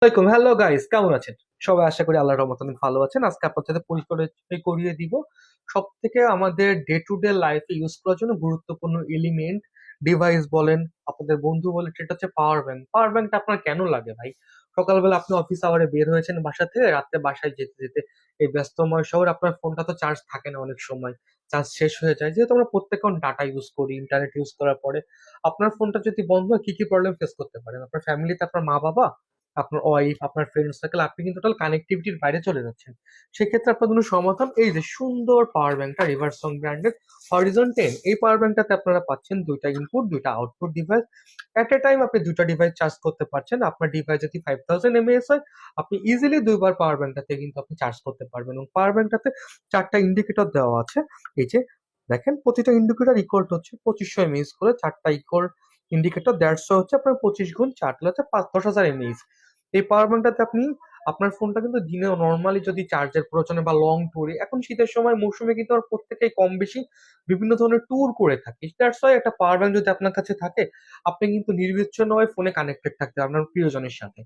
আসসালামাইকুম, hello guys, কেমন আছেন? সবাই আশা করি আল্লাহর রহমতে অনেক ভালো আছেন। আজকে আপনার সাথে পরিচয় করিয়ে দিব সব থেকে আমাদের ডে টু ডে লাইফে ইউজ করার জন্য গুরুত্বপূর্ণ এলিমেন্ট, ডিভাইস বলেন, আপনাদের বন্ধু বলেন, সেটা হচ্ছে পাওয়ার ব্যাংক। পাওয়ার ব্যাংকটা আপনার কেন লাগে ভাই? সকালবেলা আপনি অফিস আওয়ারে বের হয়েছেন বাসা থেকে, রাতে বাসায় যেতে যেতে এই ব্যস্তময় শহর আপনার ফোনটা তো চার্জ থাকে না, অনেক সময় চার্জ শেষ হয়ে যায়। যেহেতু আমরা প্রত্যেকক্ষণ ডাটা ইউজ করি, ইন্টারনেট ইউজ করার পরে আপনার ফোনটা যদি বন্ধ হয়, কি কি প্রবলেম ফেস করতে পারেন? আপনার ফ্যামিলিতে আপনার মা বাবা, আপনার ওয়াইফ, আপনার ফ্রেন্ড সার্কেল, আপনি কিন্তু টোটাল কানেক্টিভিটির বাইরে চলে যাচ্ছেন। সেক্ষেত্রে আপনার জন্য সমাধান এই যে সুন্দর পাওয়ার ব্যাংকটা, রিভারসন ব্র্যান্ডের হরিজন 10। এই পাওয়ার ব্যাংকটাতে আপনারা পাচ্ছেন দুইটা ইনপুট, দুইটা আউটপুট ডিভাইস। এট এ টাইম আপনি দুইটা ডিভাইস চার্জ করতে পারছেন। আপনার ডিভাইস যদি 5000 mAh হয়, আপনি ইজিলি দুইবার পাওয়ার ব্যাংকটাতে কিন্তু আপনি চার্জ করতে পারবেন। এবং পাওয়ার ব্যাংকটাতে চারটা ইন্ডিকেটর দেওয়া আছে। এই যে দেখেন, প্রতিটা ইন্ডিকেটর ইকুয়াল হচ্ছে 2500 mAh করে, চারটা ইকুয়াল ইন্ডিকেটর 150 হচ্ছে আপনার 25 গুণ 4 হচ্ছে 10,000 mAh। এই পাওয়ার ব্যাংকটাতে আপনি আপনার ফোনটা কিন্তু দিনে নর্মালি যদি চার্জের প্রয়োজনে বা লং ট্যুরে, এখন শীতের সময় মৌসুমে কিন্তু আমরা প্রত্যেকেই কম বেশি বিভিন্ন ধরনের ট্যুর করে থাকি। দ্যাটস ওয়াই একটা পাওয়ার ব্যাংক যদি আপনার কাছে থাকে, আপনি কিন্তু নির্বিচ্ছিন্নভাবে ফোনে কানেক্টেড থাকতে পারবেন আপনার প্রিয়জনের সাথে।